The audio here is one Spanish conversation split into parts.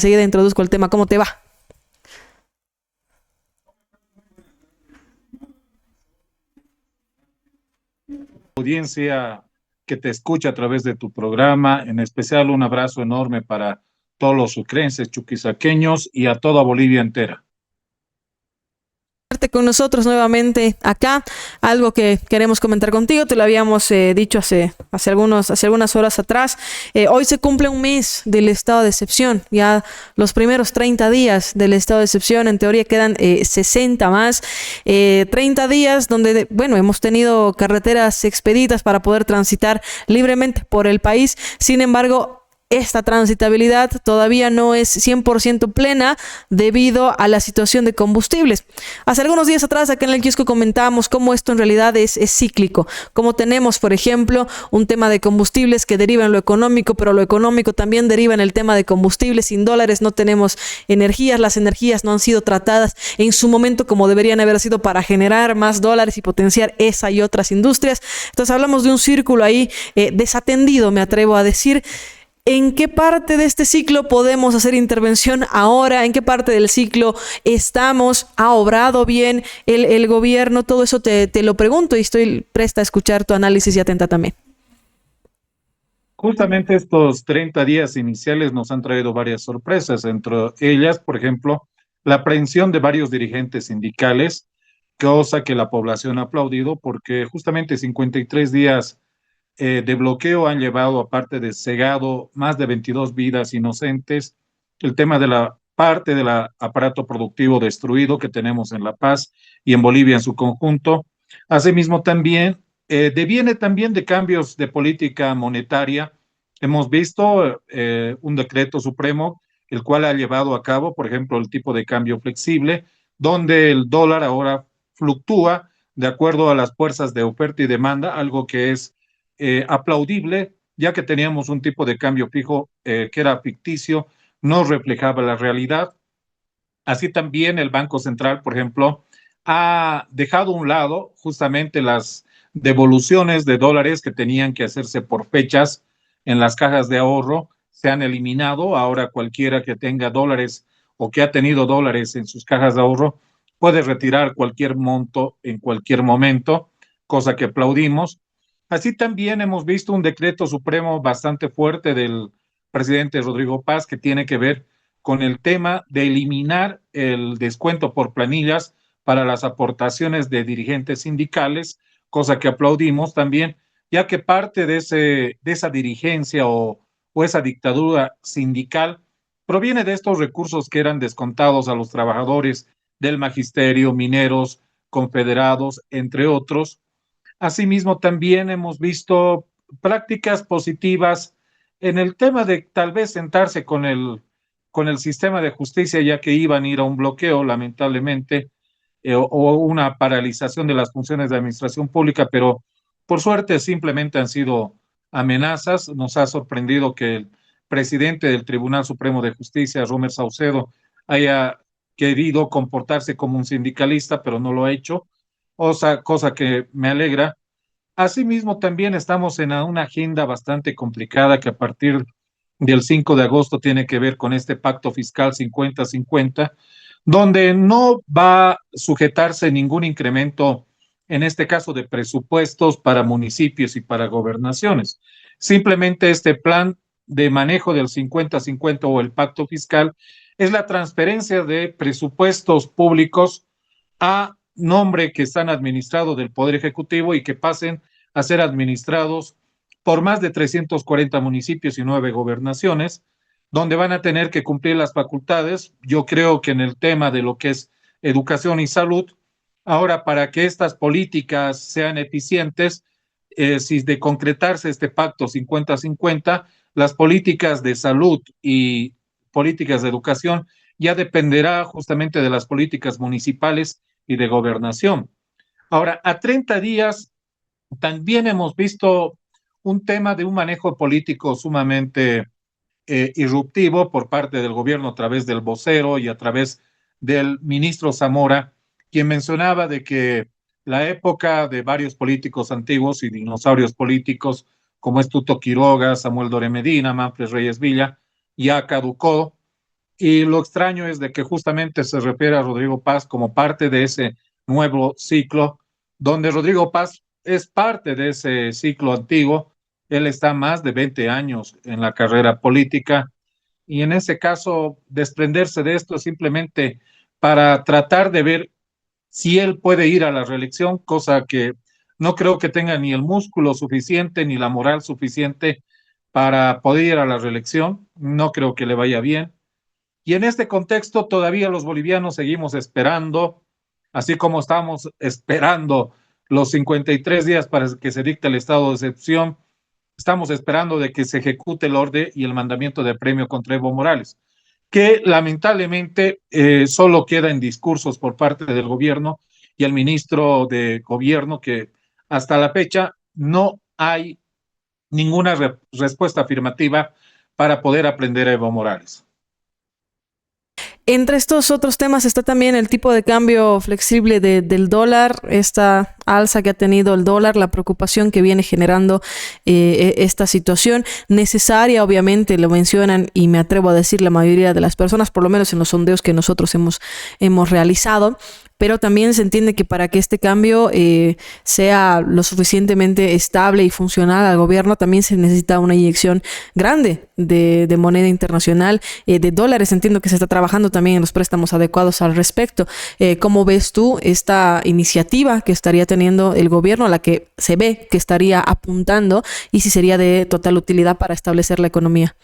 Enseguida introduzco el tema. ¿Cómo te va? Audiencia que te escucha a través de tu programa, en especial un abrazo enorme para todos los sucrenses, chuquisaqueños y a toda Bolivia entera. Con nosotros nuevamente acá, algo que queremos comentar contigo, te lo habíamos dicho hace algunas horas atrás. Hoy se cumple un mes del estado de excepción, ya los primeros 30 días del estado de excepción, en teoría quedan 60 más, 30 días donde, bueno, hemos tenido carreteras expeditas para poder transitar libremente por el país. Sin embargo, esta transitabilidad todavía no es 100% plena debido a la situación de combustibles. Hace algunos días atrás acá en el kiosco comentábamos cómo esto en realidad es cíclico, cómo tenemos, por ejemplo, un tema de combustibles que deriva en lo económico, pero lo económico también deriva en el tema de combustibles. Sin dólares no tenemos energías, las energías no han sido tratadas en su momento como deberían haber sido para generar más dólares y potenciar esa y otras industrias. Entonces hablamos de un círculo ahí desatendido, me atrevo a decir. ¿En qué parte de este ciclo podemos hacer intervención ahora? ¿En qué parte del ciclo estamos? ¿Ha obrado bien el gobierno? Todo eso te lo pregunto y estoy presta a escuchar tu análisis y atenta también. Justamente estos 30 días iniciales nos han traído varias sorpresas, entre ellas, por ejemplo, la aprehensión de varios dirigentes sindicales, cosa que la población ha aplaudido porque justamente 53 días de bloqueo han llevado, aparte de cegado, más de 22 vidas inocentes, el tema de la parte del aparato productivo destruido que tenemos en La Paz y en Bolivia en su conjunto. Asimismo, también deviene también de cambios de política monetaria. Hemos visto un decreto supremo, el cual ha llevado a cabo, por ejemplo, el tipo de cambio flexible, donde el dólar ahora fluctúa de acuerdo a las fuerzas de oferta y demanda, algo que es aplaudible, ya que teníamos un tipo de cambio fijo que era ficticio, no reflejaba la realidad. Así también el Banco Central, por ejemplo, ha dejado a un lado justamente las devoluciones de dólares que tenían que hacerse por fechas en las cajas de ahorro, se han eliminado. Ahora cualquiera que tenga dólares o que ha tenido dólares en sus cajas de ahorro puede retirar cualquier monto en cualquier momento, cosa que aplaudimos. Así también hemos visto un decreto supremo bastante fuerte del presidente Rodrigo Paz que tiene que ver con el tema de eliminar el descuento por planillas para las aportaciones de dirigentes sindicales, cosa que aplaudimos también, ya que parte de esa dirigencia o esa dictadura sindical proviene de estos recursos que eran descontados a los trabajadores del magisterio, mineros, confederados, entre otros. Asimismo, también hemos visto prácticas positivas en el tema de tal vez sentarse con el sistema de justicia, ya que iban a ir a un bloqueo, lamentablemente, o una paralización de las funciones de administración pública, pero por suerte simplemente han sido amenazas. Nos ha sorprendido que el presidente del Tribunal Supremo de Justicia, Romer Saucedo, haya querido comportarse como un sindicalista, pero no lo ha hecho, cosa que me alegra. Asimismo, también estamos en una agenda bastante complicada que a partir del 5 de agosto tiene que ver con este pacto fiscal 50-50, donde no va a sujetarse ningún incremento, en este caso de presupuestos para municipios y para gobernaciones. Simplemente este plan de manejo del 50-50 o el pacto fiscal es la transferencia de presupuestos públicos a nombre que están administrados del Poder Ejecutivo y que pasen a ser administrados por más de 340 municipios y 9 gobernaciones, donde van a tener que cumplir las facultades. Yo creo que en el tema de lo que es educación y salud, ahora para que estas políticas sean eficientes, si de concretarse este pacto 50-50, las políticas de salud y políticas de educación ya dependerá justamente de las políticas municipales y de gobernación. Ahora, a 30 días también hemos visto un tema de un manejo político sumamente irruptivo por parte del gobierno a través del vocero y a través del ministro Zamora, quien mencionaba de que la época de varios políticos antiguos y dinosaurios políticos, como es Tuto Quiroga, Samuel Dore Medina, Manfred Reyes Villa, ya caducó, Y lo extraño es de que justamente se refiere a Rodrigo Paz como parte de ese nuevo ciclo, donde Rodrigo Paz es parte de ese ciclo antiguo. Él está más de 20 años en la carrera política y en ese caso desprenderse de esto simplemente para tratar de ver si él puede ir a la reelección, cosa que no creo que tenga ni el músculo suficiente ni la moral suficiente para poder ir a la reelección. No creo que le vaya bien. Y en este contexto todavía los bolivianos seguimos esperando, así como estamos esperando los 53 días para que se dicte el estado de excepción, estamos esperando de que se ejecute el orden y el mandamiento de premio contra Evo Morales, que lamentablemente solo queda en discursos por parte del gobierno y el ministro de gobierno, que hasta la fecha no hay ninguna respuesta afirmativa para poder aprender a Evo Morales. Entre estos otros temas está también el tipo de cambio flexible del dólar, esta alza que ha tenido el dólar, la preocupación que viene generando esta situación necesaria, obviamente lo mencionan y me atrevo a decir la mayoría de las personas, por lo menos en los sondeos que nosotros hemos realizado, pero también se entiende que para que este cambio sea lo suficientemente estable y funcional al gobierno, también se necesita una inyección grande de moneda internacional, de dólares. Entiendo que se está trabajando también en los préstamos adecuados al respecto. ¿Cómo ves tú esta iniciativa que estaría teniendo el gobierno, a la que se ve que estaría apuntando, y si sería de total utilidad para establecer la economía?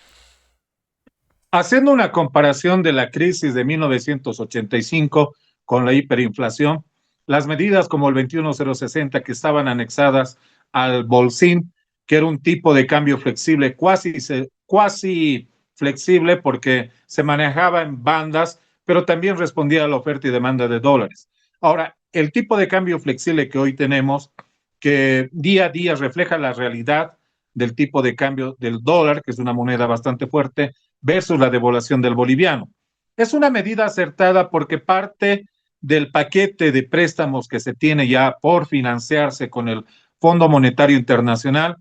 Haciendo una comparación de la crisis de 1985 con la hiperinflación, las medidas como el 21060 que estaban anexadas al Bolsin, que era un tipo de cambio flexible, cuasi flexible porque se manejaba en bandas, pero también respondía a la oferta y demanda de dólares. Ahora, el tipo de cambio flexible que hoy tenemos, que día a día refleja la realidad del tipo de cambio del dólar, que es una moneda bastante fuerte, versus la devaluación del boliviano. Es una medida acertada porque parte del paquete de préstamos que se tiene ya por financiarse con el Fondo Monetario Internacional.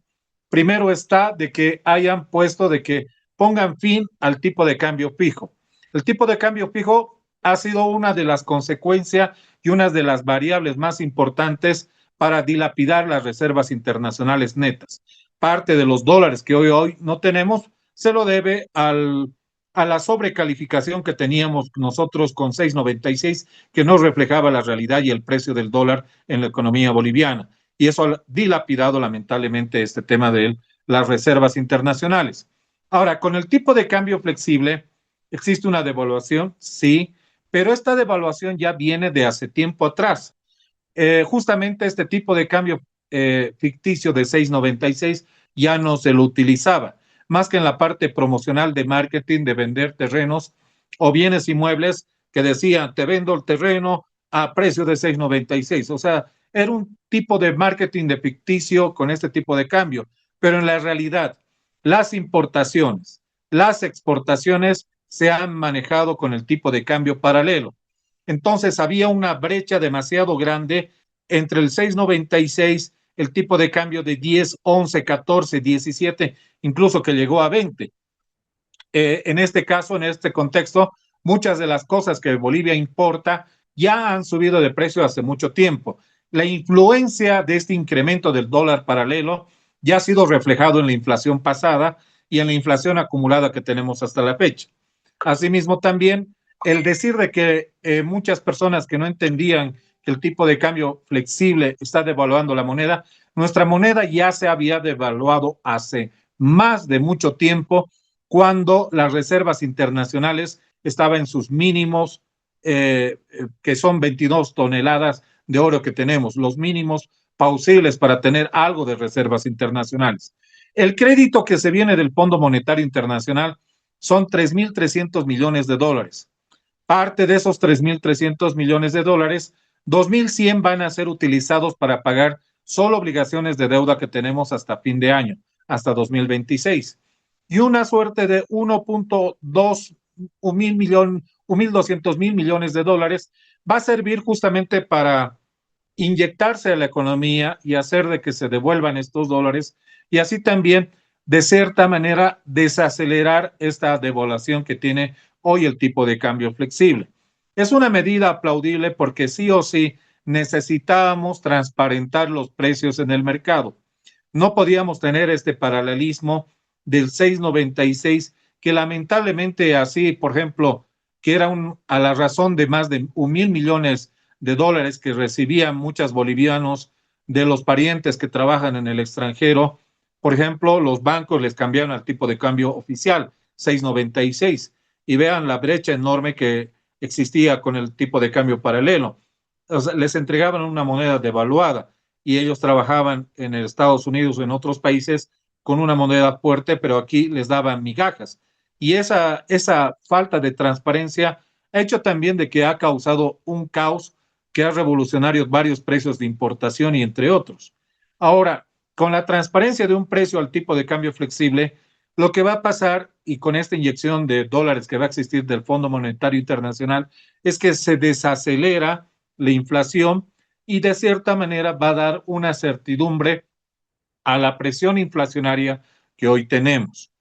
Primero está de que hayan puesto de que pongan fin al tipo de cambio fijo. El tipo de cambio fijo ha sido una de las consecuencias y una de las variables más importantes para dilapidar las reservas internacionales netas. Parte de los dólares que hoy no tenemos se lo debe a la sobrecalificación que teníamos nosotros con 6.96, que no reflejaba la realidad y el precio del dólar en la economía boliviana. Y eso ha dilapidado lamentablemente este tema de las reservas internacionales. Ahora, con el tipo de cambio flexible, existe una devaluación, sí, pero esta devaluación ya viene de hace tiempo atrás. Justamente este tipo de cambio ficticio de 6.96 ya no se lo utilizaba, más que en la parte promocional de marketing, de vender terrenos o bienes inmuebles que decían, te vendo el terreno a precio de 6.96. O sea, era un tipo de marketing de ficticio con este tipo de cambio, pero en la realidad, las importaciones, las exportaciones se han manejado con el tipo de cambio paralelo. Entonces había una brecha demasiado grande entre el 6.96, el tipo de cambio de 10, 11, 14, 17, incluso que llegó a 20. En este caso, en este contexto, muchas de las cosas que Bolivia importa ya han subido de precio hace mucho tiempo. La influencia de este incremento del dólar paralelo ya ha sido reflejado en la inflación pasada y en la inflación acumulada que tenemos hasta la fecha. Asimismo, también el decir de que muchas personas que no entendían que el tipo de cambio flexible está devaluando la moneda, nuestra moneda ya se había devaluado hace más de mucho tiempo, cuando las reservas internacionales estaban en sus mínimos, que son 22 toneladas de oro que tenemos, los mínimos pausibles para tener algo de reservas internacionales. El crédito que se viene del Fondo Monetario Internacional son 3.300 millones de dólares. Parte de esos 3.300 millones de dólares, 2.100 van a ser utilizados para pagar solo obligaciones de deuda que tenemos hasta fin de año, hasta 2026. Y una suerte de 1.2 1.200 mil millones de dólares va a servir justamente para inyectarse a la economía y hacer de que se devuelvan estos dólares y así también, de cierta manera, desacelerar esta devaluación que tiene hoy el tipo de cambio flexible. Es una medida aplaudible porque sí o sí necesitábamos transparentar los precios en el mercado. No podíamos tener este paralelismo del 6.96 que lamentablemente así, por ejemplo, que era a la razón de más de 1.000 millones de dólares que recibían muchos bolivianos de los parientes que trabajan en el extranjero. Por ejemplo, los bancos les cambiaron al tipo de cambio oficial, 6.96, y vean la brecha enorme que existía con el tipo de cambio paralelo. O sea, les entregaban una moneda devaluada y ellos trabajaban en Estados Unidos o en otros países con una moneda fuerte, pero aquí les daban migajas. Y esa falta de transparencia ha hecho también de que ha causado un caos que ha revolucionado varios precios de importación y entre otros. Ahora, con la transparencia de un precio al tipo de cambio flexible, lo que va a pasar, y con esta inyección de dólares que va a existir del Fondo Monetario Internacional, es que se desacelera la inflación y de cierta manera va a dar una certidumbre a la presión inflacionaria que hoy tenemos.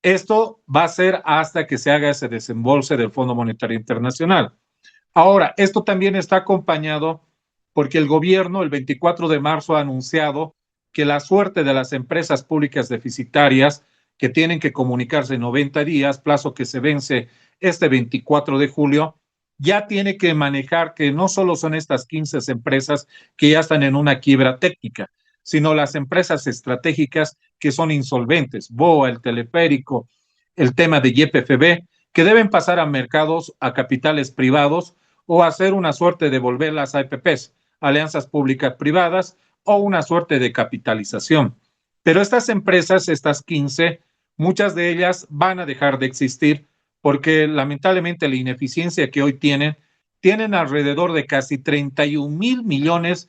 Esto va a ser hasta que se haga ese desembolse del Fondo Monetario Internacional. Ahora, esto también está acompañado porque el gobierno el 24 de marzo ha anunciado que la suerte de las empresas públicas deficitarias que tienen que comunicarse en 90 días, plazo que se vence este 24 de julio, ya tiene que manejar que no solo son estas 15 empresas que ya están en una quiebra técnica, sino las empresas estratégicas que son insolventes, BOA, el teleférico, el tema de YPFB, que deben pasar a mercados, a capitales privados o hacer una suerte de volver las APPs, alianzas públicas privadas, o una suerte de capitalización. Pero estas empresas, estas 15, muchas de ellas van a dejar de existir porque lamentablemente la ineficiencia que hoy tienen alrededor de casi 31 mil millones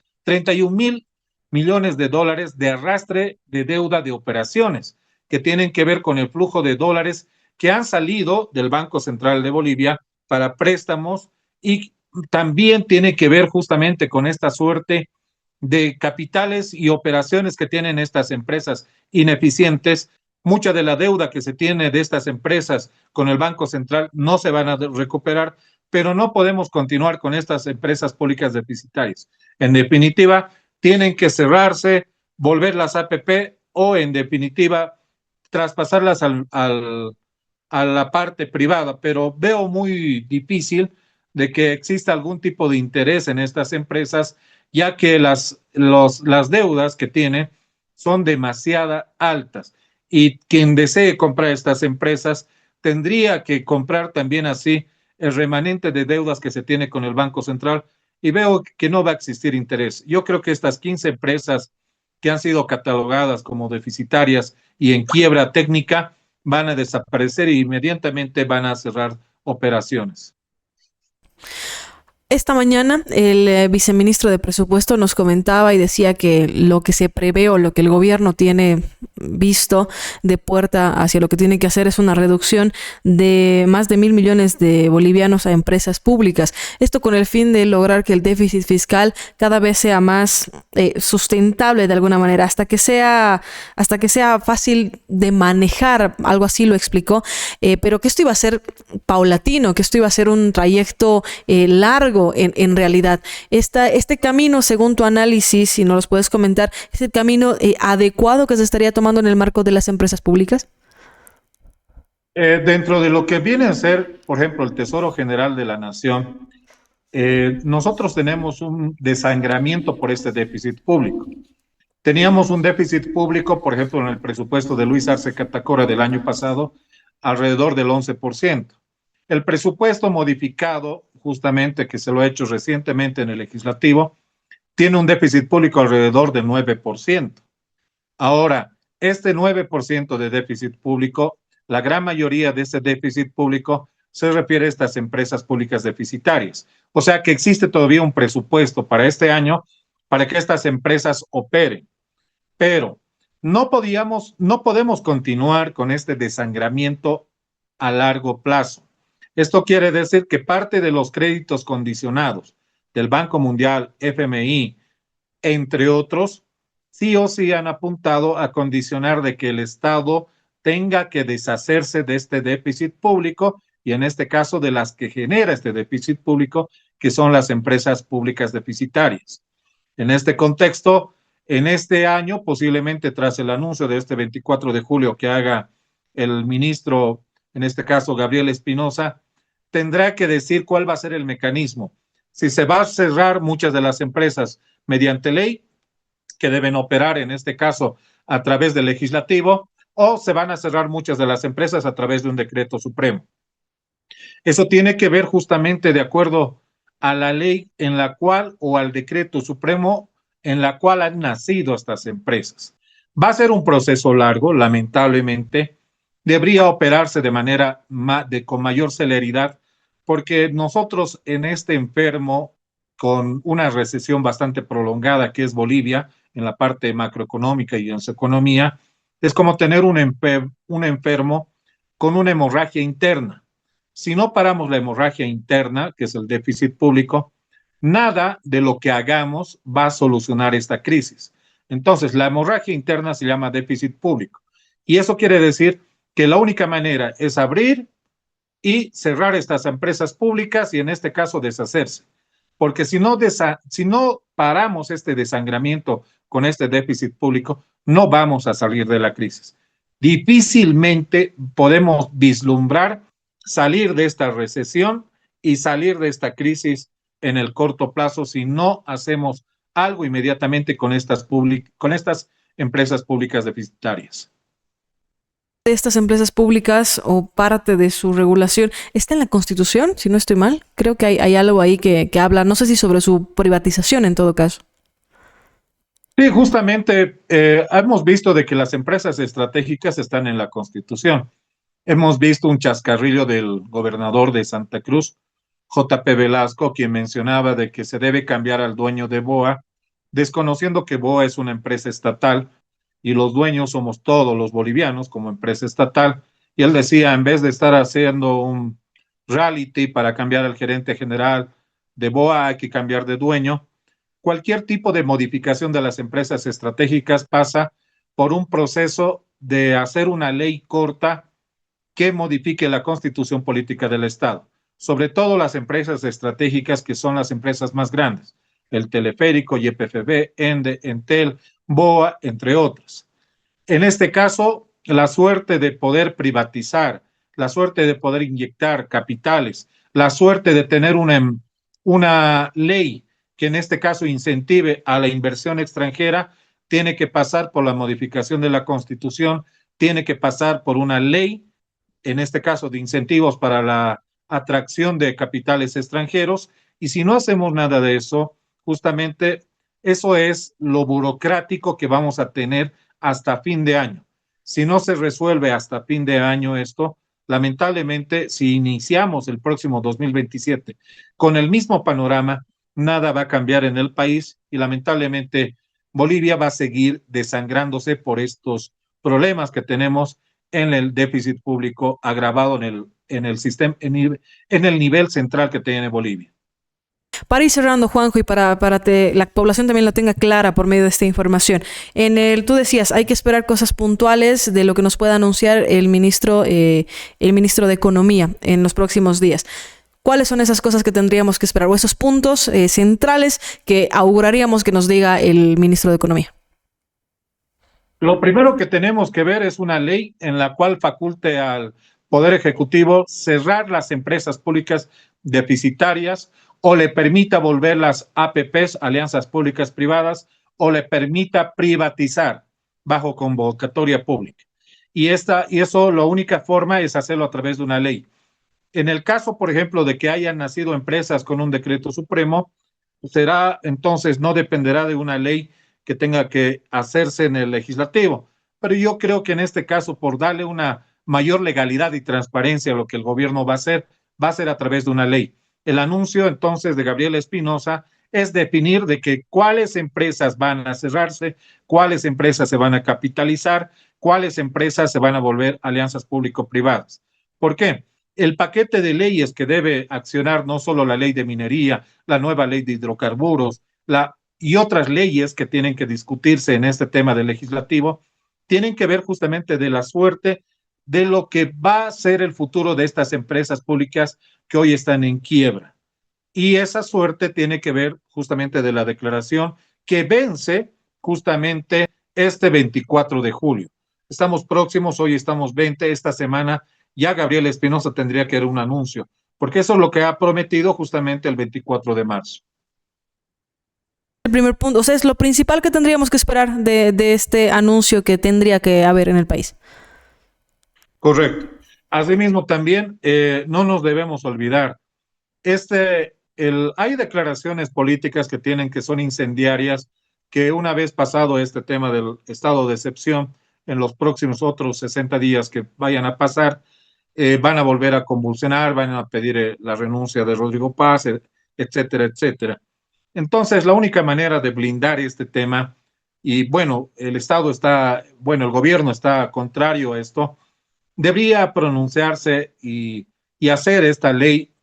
de dólares de arrastre de deuda de operaciones que tienen que ver con el flujo de dólares que han salido del Banco Central de Bolivia para préstamos y también tiene que ver justamente con esta suerte de capitales y operaciones que tienen estas empresas ineficientes. Mucha de la deuda que se tiene de estas empresas con el Banco Central no se van a recuperar, pero no podemos continuar con estas empresas públicas deficitarias. En definitiva, tienen que cerrarse, volver las APP o en definitiva traspasarlas a la parte privada, pero veo muy difícil de que exista algún tipo de interés en estas empresas, ya que las deudas que tienen son demasiado altas y quien desee comprar estas empresas tendría que comprar también así el remanente de deudas que se tiene con el Banco Central y veo que no va a existir interés. Yo creo que estas 15 empresas que han sido catalogadas como deficitarias y en quiebra técnica van a desaparecer e inmediatamente van a cerrar operaciones. Esta mañana el viceministro de Presupuesto nos comentaba y decía que lo que se prevé o lo que el gobierno tiene visto de puerta hacia lo que tiene que hacer es una reducción de más de 1.000 millones de bolivianos a empresas públicas. Esto con el fin de lograr que el déficit fiscal cada vez sea más sustentable de alguna manera, hasta que sea fácil de manejar, algo así lo explicó, pero que esto iba a ser paulatino, que esto iba a ser un trayecto largo en realidad. Este camino, según tu análisis, si nos los puedes comentar, ¿es el camino adecuado que se estaría tomando en el marco de las empresas públicas? Dentro de lo que viene a ser, por ejemplo, el Tesoro General de la Nación, nosotros tenemos un desangramiento por este déficit público. Teníamos un déficit público, por ejemplo, en el presupuesto de Luis Arce Catacora del año pasado, alrededor del 11%. El presupuesto modificado, justamente que se lo ha hecho recientemente en el legislativo, tiene un déficit público alrededor del 9%. Ahora, este 9% de déficit público, la gran mayoría de ese déficit público se refiere a estas empresas públicas deficitarias. O sea que existe todavía un presupuesto para este año para que estas empresas operen. Pero no podemos continuar con este desangramiento a largo plazo. Esto quiere decir que parte de los créditos condicionados del Banco Mundial, FMI, entre otros, sí o sí han apuntado a condicionar de que el Estado tenga que deshacerse de este déficit público y en este caso de las que genera este déficit público, que son las empresas públicas deficitarias. En este contexto, en este año, posiblemente tras el anuncio de este 24 de julio que haga el ministro, en este caso Gabriel Espinosa, tendrá que decir cuál va a ser el mecanismo. Si se va a cerrar muchas de las empresas mediante ley, que deben operar en este caso a través del legislativo, o se van a cerrar muchas de las empresas a través de un decreto supremo. Eso tiene que ver justamente de acuerdo a la ley en la cual o al decreto supremo en la cual han nacido estas empresas. Va a ser un proceso largo, lamentablemente. Debería operarse de manera con mayor celeridad, porque nosotros en este enfermo, con una recesión bastante prolongada que es Bolivia, en la parte macroeconómica y en su economía, es como tener un enfermo con una hemorragia interna. Si no paramos la hemorragia interna, que es el déficit público, nada de lo que hagamos va a solucionar esta crisis. Entonces, la hemorragia interna se llama déficit público. Y eso quiere decir que la única manera es abrir y cerrar estas empresas públicas y en este caso deshacerse. Porque si no paramos este desangramiento con este déficit público, no vamos a salir de la crisis. Difícilmente podemos vislumbrar salir de esta recesión y salir de esta crisis en el corto plazo si no hacemos algo inmediatamente con estas empresas públicas deficitarias. De estas empresas públicas o parte de su regulación está en la Constitución, si no estoy mal. Creo que hay algo ahí que habla, no sé si sobre su privatización en todo caso. Sí, justamente hemos visto de que las empresas estratégicas están en la Constitución. Hemos visto un chascarrillo del gobernador de Santa Cruz, J.P. Velasco, quien mencionaba de que se debe cambiar al dueño de BOA, desconociendo que BOA es una empresa estatal y los dueños somos todos los bolivianos como empresa estatal. Y él decía, en vez de estar haciendo un reality para cambiar al gerente general de BOA, hay que cambiar de dueño. Cualquier tipo de modificación de las empresas estratégicas pasa por un proceso de hacer una ley corta que modifique la constitución política del Estado, sobre todo las empresas estratégicas que son las empresas más grandes, el Teleférico, YPFB, ENDE, Entel, BOA, entre otras. En este caso, la suerte de poder privatizar, la suerte de poder inyectar capitales, la suerte de tener una ley que en este caso incentive a la inversión extranjera, tiene que pasar por la modificación de la Constitución, tiene que pasar por una ley en este caso de incentivos para la atracción de capitales extranjeros, y si no hacemos nada de eso, justamente eso es lo burocrático que vamos a tener hasta fin de año. Si no se resuelve hasta fin de año esto, lamentablemente, si iniciamos el próximo 2027 con el mismo panorama, nada va a cambiar en el país y lamentablemente Bolivia va a seguir desangrándose por estos problemas que tenemos en el déficit público agravado en el sistema, en el nivel central que tiene Bolivia. Para ir cerrando, Juanjo, y para que la población también lo tenga clara por medio de esta información. Tú decías, hay que esperar cosas puntuales de lo que nos pueda anunciar el ministro de Economía en los próximos días. ¿Cuáles son esas cosas que tendríamos que esperar o esos puntos centrales que auguraríamos que nos diga el ministro de Economía? Lo primero que tenemos que ver es una ley en la cual faculte al Poder Ejecutivo cerrar las empresas públicas deficitarias o le permita volver las APPs, alianzas públicas privadas, o le permita privatizar bajo convocatoria pública. Y eso, la única forma es hacerlo a través de una ley. En el caso, por ejemplo, de que hayan nacido empresas con un decreto supremo, será entonces, no dependerá de una ley que tenga que hacerse en el legislativo. Pero yo creo que en este caso, por darle una mayor legalidad y transparencia a lo que el gobierno va a ser a través de una ley. El anuncio entonces de Gabriel Espinosa es definir de que cuáles empresas van a cerrarse, cuáles empresas se van a capitalizar, cuáles empresas se van a volver alianzas público-privadas. ¿Por qué? El paquete de leyes que debe accionar no solo la ley de minería, la nueva ley de hidrocarburos, y otras leyes que tienen que discutirse en este tema del legislativo, tienen que ver justamente de la suerte de lo que va a ser el futuro de estas empresas públicas que hoy están en quiebra. Y esa suerte tiene que ver justamente de la declaración que vence justamente este 24 de julio. Estamos próximos, hoy estamos 20, esta semana ya Gabriel Espinosa tendría que dar un anuncio, porque eso es lo que ha prometido justamente el 24 de marzo. El primer punto, o sea, es lo principal que tendríamos que esperar de este anuncio que tendría que haber en el país. Correcto. Asimismo, también no nos debemos olvidar, hay declaraciones políticas que tienen que son incendiarias, que una vez pasado este tema del estado de excepción, en los próximos otros 60 días que vayan a pasar, van a volver a convulsionar, van a pedir la renuncia de Rodrigo Paz, etcétera, etcétera. Entonces, la única manera de blindar este tema, y bueno, el gobierno está contrario a esto, debería pronunciarse y hacer esta ley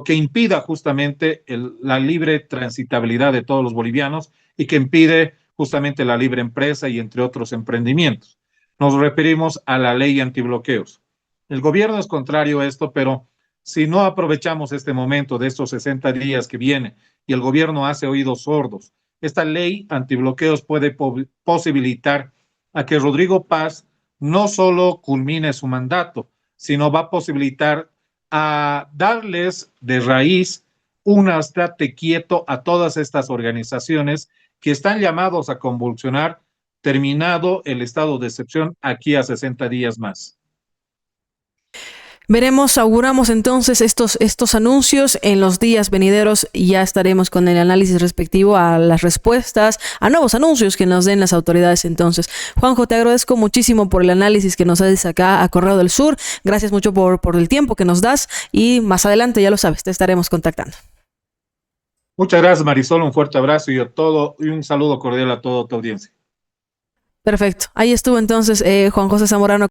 que impida justamente la libre transitabilidad de todos los bolivianos y que impide justamente la libre empresa y entre otros emprendimientos. Nos referimos a la ley antibloqueos. El gobierno es contrario a esto, pero si no aprovechamos este momento de estos 60 días que viene y el gobierno hace oídos sordos, esta ley antibloqueos puede posibilitar a que Rodrigo Paz no solo culmine su mandato, sino va a posibilitar a darles de raíz un estate quieto a todas estas organizaciones que están llamados a convulsionar terminado el estado de excepción aquí a 60 días más. Veremos, auguramos entonces estos anuncios en los días venideros y ya estaremos con el análisis respectivo a las respuestas, a nuevos anuncios que nos den las autoridades entonces. Juanjo, te agradezco muchísimo por el análisis que nos haces acá a Correo del Sur. Gracias mucho por el tiempo que nos das y más adelante, ya lo sabes, te estaremos contactando. Muchas gracias, Marisol. Un fuerte abrazo y un saludo cordial a toda tu audiencia. Perfecto. Ahí estuvo entonces Juan José Zamorano